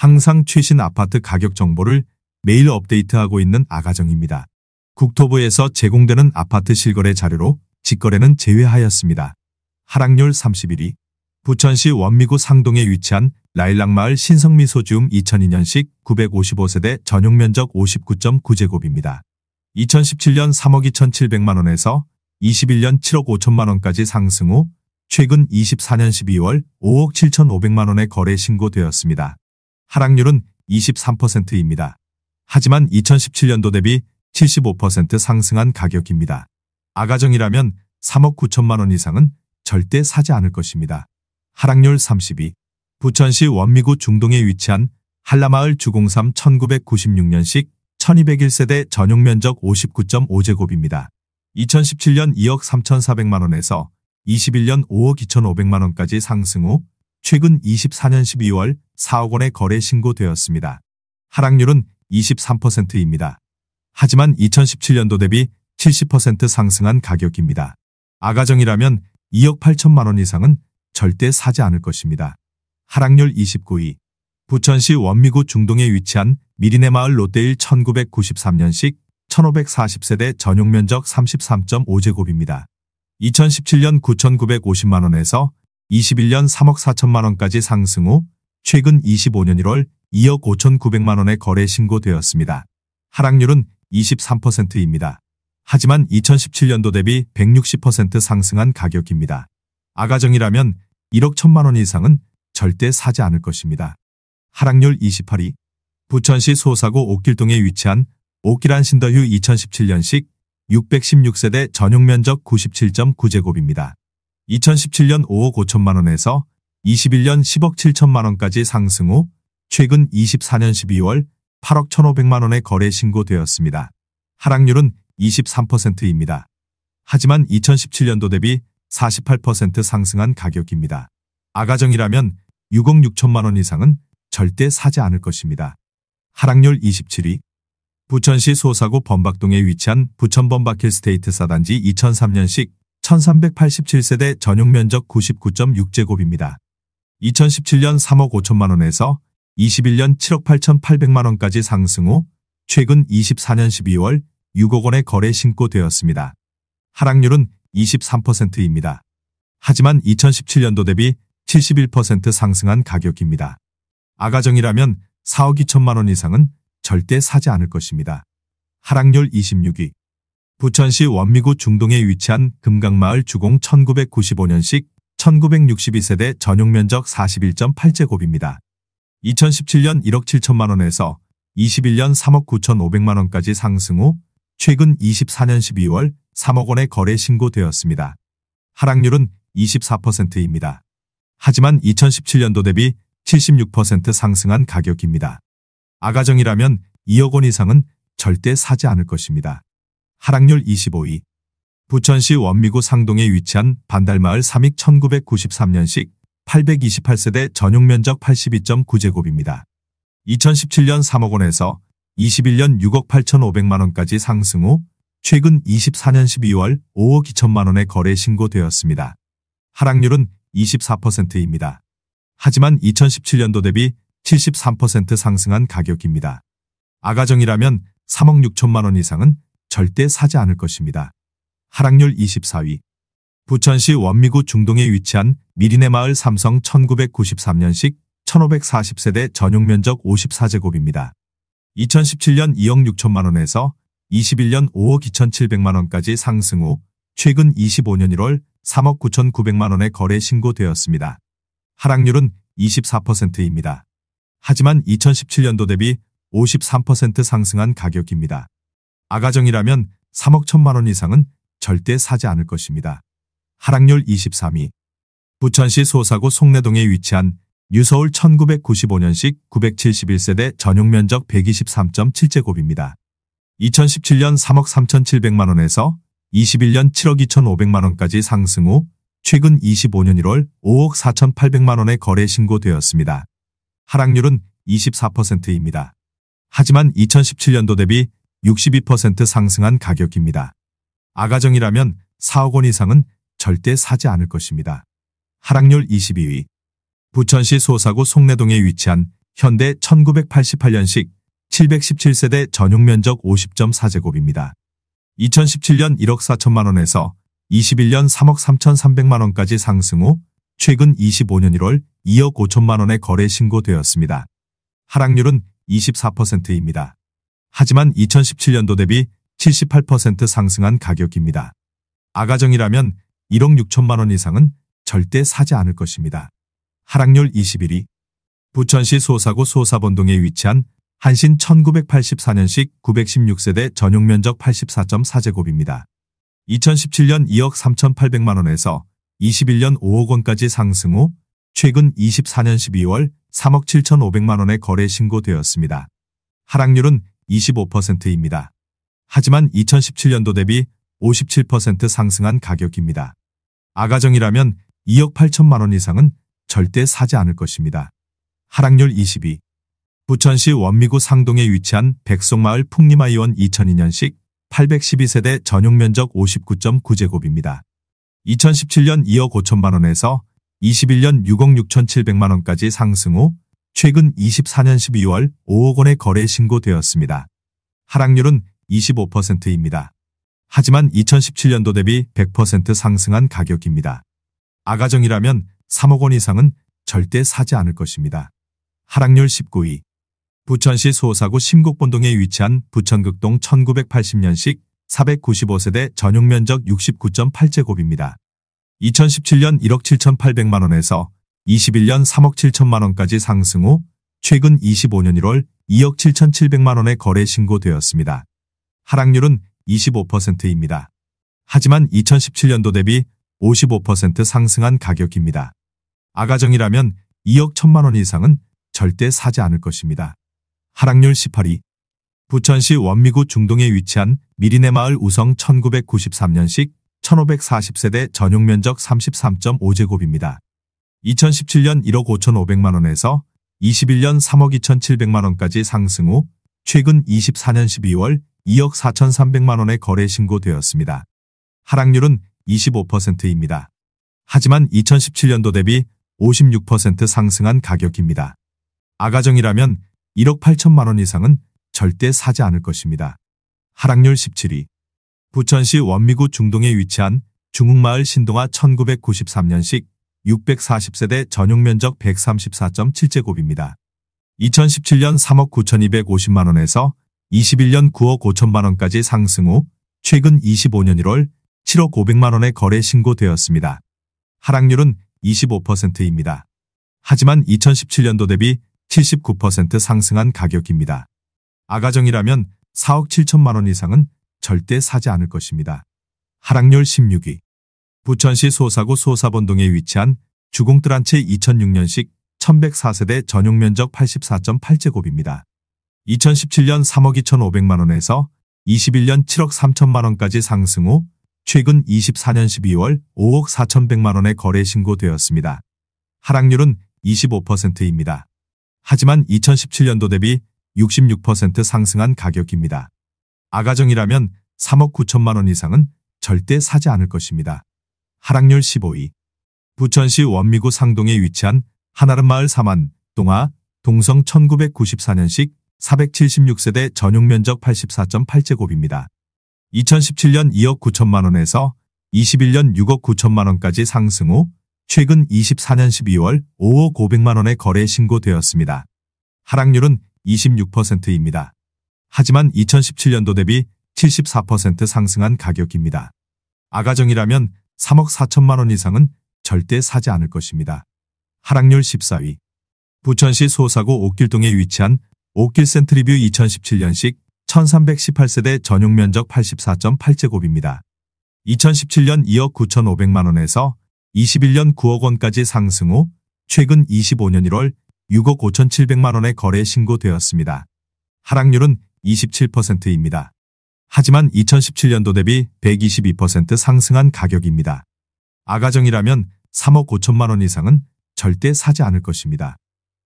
항상 최신 아파트 가격 정보를 매일 업데이트하고 있는 아가정입니다. 국토부에서 제공되는 아파트 실거래 자료로 직거래는 제외하였습니다. 하락률 31위. 부천시 원미구 상동에 위치한 라일락마을 신성미소지움 2002년식 955세대 전용면적 59.9제곱입니다. 2017년 3억 2,700만 원에서 21년 7억 5천만 원까지 상승 후 최근 24년 12월 5억 7,500만 원에 거래 신고되었습니다. 하락률은 23%입니다. 하지만 2017년도 대비 75% 상승한 가격입니다. 아가정이라면 3억 9천만 원 이상은 절대 사지 않을 것입니다. 하락률 32. 부천시 원미구 중동에 위치한 한라마을 주공삼 1996년식 1201세대 전용면적 59.5제곱입니다. 2017년 2억 3,400만 원에서 21년 5억 2,500만 원까지 상승 후 최근 24년 12월 4억 원에 거래 신고되었습니다. 하락률은 23%입니다. 하지만 2017년도 대비 70% 상승한 가격입니다. 아가정이라면 2억 8천만 원 이상은 절대 사지 않을 것입니다. 하락률 29위. 부천시 원미구 중동에 위치한 미리네마을 롯데일 1993년식 1540세대 전용면적 33.5제곱입니다. 2017년 9,950만 원에서 21년 3억 4천만 원까지 상승 후 최근 25년 1월 2억 5,900만 원에 거래 신고되었습니다. 하락률은 23%입니다. 하지만 2017년도 대비 160% 상승한 가격입니다. 아가정이라면 1억 1천만 원 이상은 절대 사지 않을 것입니다. 하락률 28위. 부천시 소사구 옥길동에 위치한 옥길한 신더휴 2017년식 616세대 전용면적 97.9제곱입니다. 2017년 5억 5천만 원에서 21년 10억 7천만 원까지 상승 후 최근 24년 12월 8억 1,500만 원에 거래 신고되었습니다. 하락률은 23%입니다. 하지만 2017년도 대비 48% 상승한 가격입니다. 아가정이라면 6억 6천만 원 이상은 절대 사지 않을 것입니다. 하락률 27위. 부천시 소사구 범박동에 위치한 부천범박힐스테이트 사단지 2003년식 1387세대 전용면적 99.6제곱입니다. 2017년 3억 5천만 원에서 21년 7억 8,800만 원까지 상승 후 최근 24년 12월 6억 원에 거래 신고되었습니다. 하락률은 23%입니다. 하지만 2017년도 대비 71% 상승한 가격입니다. 아가정이라면 4억 2천만 원 이상은 절대 사지 않을 것입니다. 하락률 26위. 부천시 원미구 중동에 위치한 금강마을 주공 1995년식 1962세대 전용면적 41.8제곱입니다. 2017년 1억 7천만 원에서 21년 3억 9,500만 원까지 상승 후 최근 24년 12월 3억 원에 거래 신고되었습니다. 하락률은 24%입니다. 하지만 2017년도 대비 76% 상승한 가격입니다. 아가정이라면 2억 원 이상은 절대 사지 않을 것입니다. 하락률 25위. 부천시 원미구 상동에 위치한 반달마을 삼익 1993년식 828세대 전용면적 82.9제곱입니다. 2017년 3억 원에서 21년 6억 8,500만 원까지 상승 후 최근 24년 12월 5억 2천만 원에 거래 신고되었습니다. 하락률은 24%입니다. 하지만 2017년도 대비 73% 상승한 가격입니다. 아가정이라면 3억 6천만 원 이상은 절대 사지 않을 것입니다. 하락률 24위. 부천시 원미구 중동에 위치한 미리네마을 삼성 1993년식 1540세대 전용면적 54제곱입니다. 2017년 2억 6천만 원에서 21년 5억 2,700만 원까지 상승 후 최근 25년 1월 3억 9,900만 원에 거래 신고되었습니다. 하락률은 24%입니다. 하지만 2017년도 대비 53% 상승한 가격입니다. 아가정이라면 3억 1천만 원 이상은 절대 사지 않을 것입니다. 하락률 23위. 부천시 소사구 송내동에 위치한 뉴서울 1995년식 971세대 전용면적 123.7제곱입니다. 2017년 3억 3,700만 원에서 21년 7억 2,500만 원까지 상승 후 최근 25년 1월 5억 4,800만 원에 거래 신고되었습니다. 하락률은 24%입니다. 하지만 2017년도 대비 62% 상승한 가격입니다. 아가정이라면 4억 원 이상은 절대 사지 않을 것입니다. 하락률 22위. 부천시 소사구 송내동에 위치한 현대 1988년식 717세대 전용 면적 50.4제곱입니다. 2017년 1억 4천만 원에서 21년 3억 3,300만 원까지 상승 후 최근 25년 1월 2억 5천만 원에 거래 신고되었습니다. 하락률은 24%입니다. 하지만 2017년도 대비 78% 상승한 가격입니다. 아가정이라면 1억 6천만 원 이상은 절대 사지 않을 것입니다. 하락률 21위. 부천시 소사구 소사본동에 위치한 한신 1984년식 916세대 전용 면적 84.4제곱입니다. 2017년 2억 3,800만 원에서 21년 5억 원까지 상승 후 최근 24년 12월 3억 7,500만 원에 거래 신고되었습니다. 하락률은 25%입니다. 하지만 2017년도 대비 57% 상승한 가격입니다. 아가정이라면 2억 8천만 원 이상은 절대 사지 않을 것입니다. 하락률 22. 부천시 원미구 상동에 위치한 백송마을 풍림아이원 2002년식 812세대 전용 면적 59.9제곱입니다. 2017년 2억 5천만 원에서 21년 6억 6,700만 원까지 상승 후 최근 24년 12월 5억 원에 거래 신고되었습니다. 하락률은 25%입니다. 하지만 2017년도 대비 100% 상승한 가격입니다. 아가정이라면 3억 원 이상은 절대 사지 않을 것입니다. 하락률 19위. 부천시 소사구 심곡본동에 위치한 부천극동 1980년식 495세대 전용 면적 69.8제곱입니다. 2017년 1억 7,800만 원에서 21년 3억 7천만 원까지 상승 후 최근 25년 1월 2억 7,700만 원에 거래 신고되었습니다. 하락률은 25%입니다. 하지만 2017년도 대비 55% 상승한 가격입니다. 아가정이라면 2억 1천만 원 이상은 절대 사지 않을 것입니다. 하락률 18위. 부천시 원미구 중동에 위치한 미리네 마을 우성 1993년식 1540세대 전용 면적 33.5제곱입니다. 2017년 1억 5,500만 원에서 21년 3억 2,700만 원까지 상승 후 최근 24년 12월 2억 4,300만 원에 거래 신고되었습니다. 하락률은 25%입니다. 하지만 2017년도 대비 56% 상승한 가격입니다. 아가정이라면 1억 8천만 원 이상은 절대 사지 않을 것입니다. 하락률 17위. 부천시 원미구 중동에 위치한 중흥마을 신동아 1993년식 640세대 전용 면적 134.7제곱입니다. 2017년 3억 9,250만 원에서 21년 9억 5천만 원까지 상승 후 최근 25년 1월 7억 500만 원에 거래 신고되었습니다. 하락률은 25%입니다. 하지만 2017년도 대비 79% 상승한 가격입니다. 아가정이라면 4억 7천만 원 이상은 절대 사지 않을 것입니다. 하락률 16위. 부천시 소사구 소사본동에 위치한 주공뜰 한 채 2006년식 1104세대 전용 면적 84.8제곱입니다. 2017년 3억 2,500만 원에서 21년 7억 3천만 원까지 상승 후 최근 24년 12월 5억 4,100만 원에 거래 신고되었습니다. 하락률은 25%입니다. 하지만 2017년도 대비 66% 상승한 가격입니다. 아가정이라면 3억 9천만 원 이상은 절대 사지 않을 것입니다. 하락률 15위. 부천시 원미구 상동에 위치한 한아름마을 사만 동아 동성 1994년식 476세대 전용 면적 84.8제곱입니다. 2017년 2억 9천만 원에서 21년 6억 9천만 원까지 상승 후 최근 24년 12월 5억 500만 원에 거래 신고되었습니다. 하락률은 26%입니다. 하지만 2017년도 대비 74% 상승한 가격입니다. 아가정이라면 3억 4천만 원 이상은 절대 사지 않을 것입니다. 하락률 14위. 부천시 소사구 옥길동에 위치한 옥길 센트리뷰 2017년식 1318세대 전용 면적 84.8제곱입니다. 2017년 2억 9,500만 원에서 21년 9억 원까지 상승 후 최근 25년 1월 6억 5,700만 원에 거래 신고되었습니다. 하락률은 27%입니다. 하지만 2017년도 대비 122% 상승한 가격입니다. 아가정이라면 3억 5천만 원 이상은 절대 사지 않을 것입니다.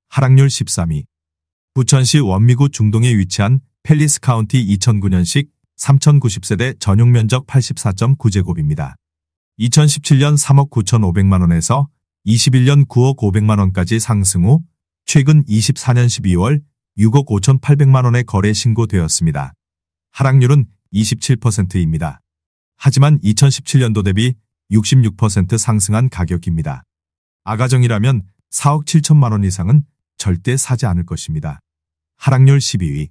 하락률 13위. 부천시 원미구 중동에 위치한 팰리스 카운티 2009년식 3090세대 전용 면적 84.9제곱입니다. 2017년 3억 9,500만 원에서 21년 9억 500만 원까지 상승 후 최근 24년 12월 6억 5,800만 원의 거래 신고되었습니다. 하락률은 27%입니다. 하지만 2017년도 대비 66% 상승한 가격입니다. 아가정이라면 4억 7천만 원 이상은 절대 사지 않을 것입니다. 하락률 12위.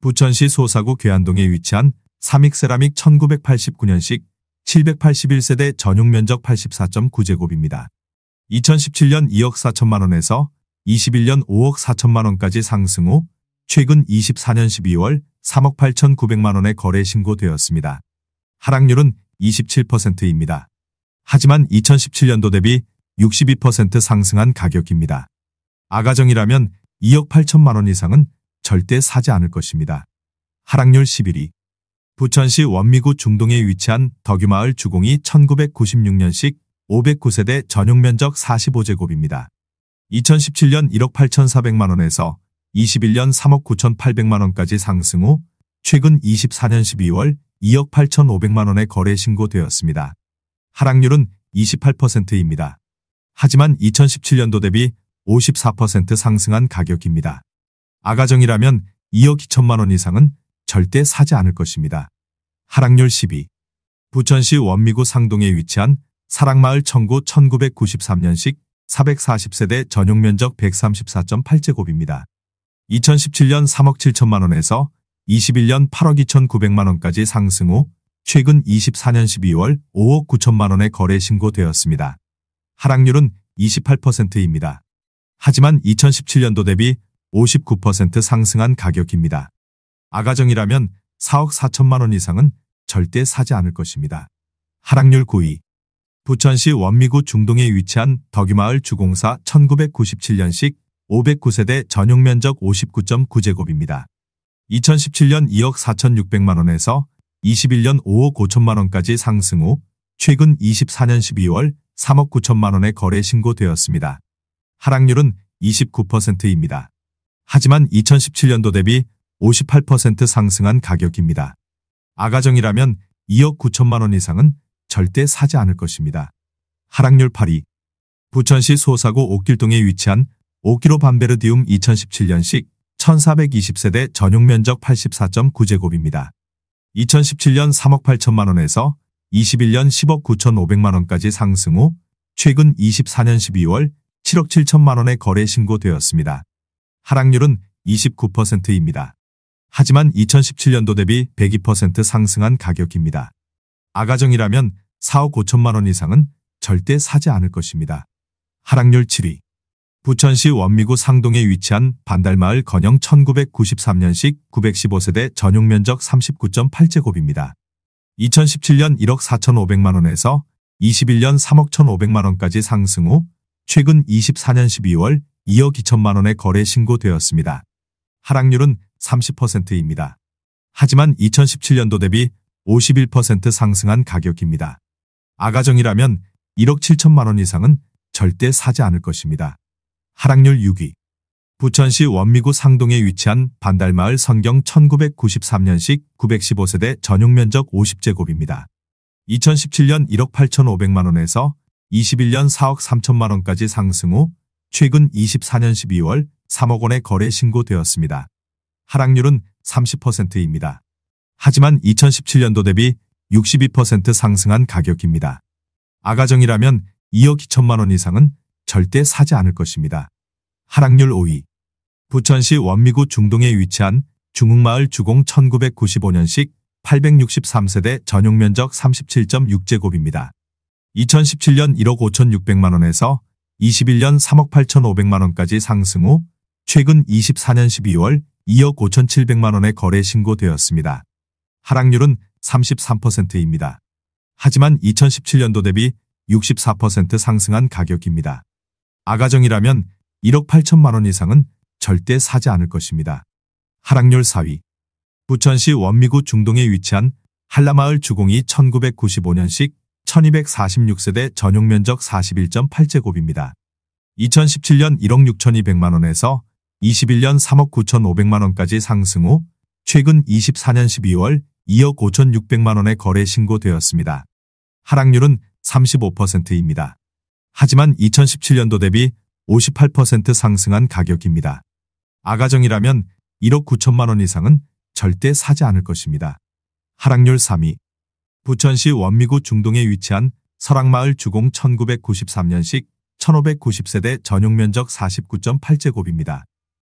부천시 소사구 괴안동에 위치한 삼익세라믹 1989년식 781세대 전용 면적 84.9제곱입니다. 2017년 2억 4천만 원에서 21년 5억 4천만 원까지 상승 후 최근 24년 12월 3억 8,900만 원의 거래 신고되었습니다. 하락률은 27%입니다. 하지만 2017년도 대비 62% 상승한 가격입니다. 아가정이라면 2억 8천만 원 이상은 절대 사지 않을 것입니다. 하락률 11위. 부천시 원미구 중동에 위치한 덕유마을 주공이 1996년식 509세대 전용 면적 45제곱입니다. 2017년 1억 8,400만 원에서 21년 3억 9,800만 원까지 상승 후 최근 24년 12월 2억 8,500만 원의 거래 신고되었습니다. 하락률은 28%입니다. 하지만 2017년도 대비 54% 상승한 가격입니다. 아가정이라면 2억 2천만 원 이상은 절대 사지 않을 것입니다. 하락률 10위. 부천시 원미구 상동에 위치한 사랑마을 청구 1993년식 440세대 전용 면적 134.8제곱입니다. 2017년 3억 7천만 원에서 21년 8억 2,900만 원까지 상승 후 최근 24년 12월 5억 9천만 원의 거래 신고되었습니다. 하락률은 28%입니다. 하지만 2017년도 대비 59% 상승한 가격입니다. 아가정이라면 4억 4천만 원 이상은 절대 사지 않을 것입니다. 하락률 9위. 부천시 원미구 중동에 위치한 덕유마을 주공사 1997년식 509세대 전용 면적 59.9제곱입니다. 2017년 2억 4,600만 원에서 21년 5억 5천만 원까지 상승 후 최근 24년 12월 3억 9천만 원의 거래 신고되었습니다. 하락률은 29%입니다. 하지만 2017년도 대비 58% 상승한 가격입니다. 아가정이라면 2억 9천만 원 이상은 절대 사지 않을 것입니다. 하락률 8위. 부천시 소사구 옥길동에 위치한 오키로 반베르디움 2017년식 1420세대 전용 면적 84.9제곱입니다. 2017년 3억 8천만 원에서 21년 10억 9,500만 원까지 상승 후 최근 24년 12월 7억 7천만 원의 거래 신고되었습니다. 하락률은 29%입니다. 하지만 2017년도 대비 102% 상승한 가격입니다. 아가정이라면 4억 5천만 원 이상은 절대 사지 않을 것입니다. 하락률 7위. 부천시 원미구 상동에 위치한 반달마을 건영 1993년식 915세대 전용 면적 39.8제곱입니다. 2017년 1억 4,500만 원에서 21년 3억 1,500만 원까지 상승 후 최근 24년 12월 2억 2천만 원의 거래 신고되었습니다. 하락률은 30%입니다. 하지만 2017년도 대비 51% 상승한 가격입니다. 아가정이라면 1억 7천만 원 이상은 절대 사지 않을 것입니다. 하락률 6위. 부천시 원미구 상동에 위치한 반달마을 선경 1993년식 915세대 전용 면적 50제곱입니다. 2017년 1억 8,500만 원에서 21년 4억 3천만 원까지 상승 후 최근 24년 12월 3억 원의 거래 신고되었습니다. 하락률은 30%입니다. 하지만 2017년도 대비 62% 상승한 가격입니다. 아가정이라면 2억 2천만 원 이상은 절대 사지 않을 것입니다. 하락률 5위. 부천시 원미구 중동에 위치한 중흥마을 주공 1995년식 863세대 전용 면적 37.6제곱입니다. 2017년 1억 5,600만 원에서 21년 3억 8,500만 원까지 상승 후 최근 24년 12월 2억 5,700만 원의 거래 신고되었습니다. 하락률은 33%입니다. 하지만 2017년도 대비 64% 상승한 가격입니다. 아가정이라면 1억 8천만 원 이상은 절대 사지 않을 것입니다. 하락률 4위. 부천시 원미구 중동에 위치한 한라마을 주공이 1995년식 1246세대 전용 면적 41.8제곱입니다. 2017년 1억 6,200만 원에서 21년 3억 9,500만 원까지 상승 후 최근 24년 12월 2억 5,600만 원의 거래 신고되었습니다. 하락률은 35%입니다. 하지만 2017년도 대비 58% 상승한 가격입니다. 아가정이라면 1억 9천만 원 이상은 절대 사지 않을 것입니다. 하락률 3위. 부천시 원미구 중동에 위치한 설악마을 주공 1993년식 1590세대 전용 면적 49.8제곱입니다.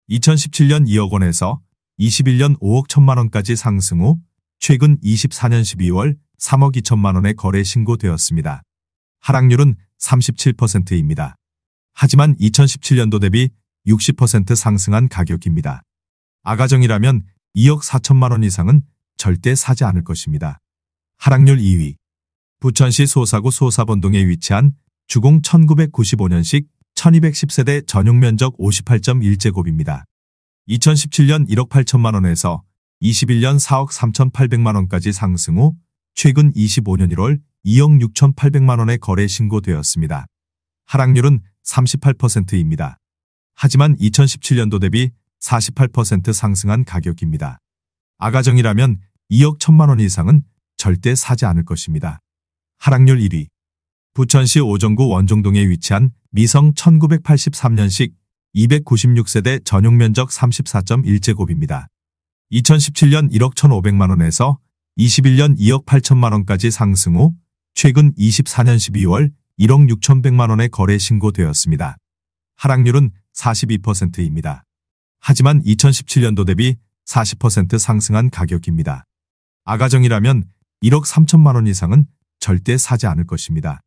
2017년 2억 원에서 21년 5억 1천만 원까지 상승 후 최근 24년 12월 3억 2천만 원에 거래 신고되었습니다. 하락률은 37%입니다. 하지만 2017년도 대비 60% 상승한 가격입니다. 아가정이라면 2억 4천만 원 이상은 절대 사지 않을 것입니다. 하락률 2위. 부천시 소사구 소사본동에 위치한 주공 1995년식 1210세대 전용 면적 58.1제곱입니다. 2017년 1억 8천만 원에서 21년 4억 3,800만 원까지 상승 후 최근 25년 1월 2억 6,800만 원에 거래 신고되었습니다. 하락률은 38%입니다. 하지만 2017년도 대비 48% 상승한 가격입니다. 아가정이라면 2억 1천만 원 이상은 절대 사지 않을 것입니다. 하락률 1위. 부천시 오정구 원종동에 위치한 미성 1983년식 296세대 전용 면적 34.1제곱입니다. 2017년 1억 1,500만 원에서 21년 2억 8천만 원까지 상승 후 최근 24년 12월 1억 6,100만 원에 거래 신고되었습니다. 하락률은 42%입니다. 하지만 2017년도 대비 40% 상승한 가격입니다. 아가정이라면 1억 3천만 원 이상은 절대 사지 않을 것입니다.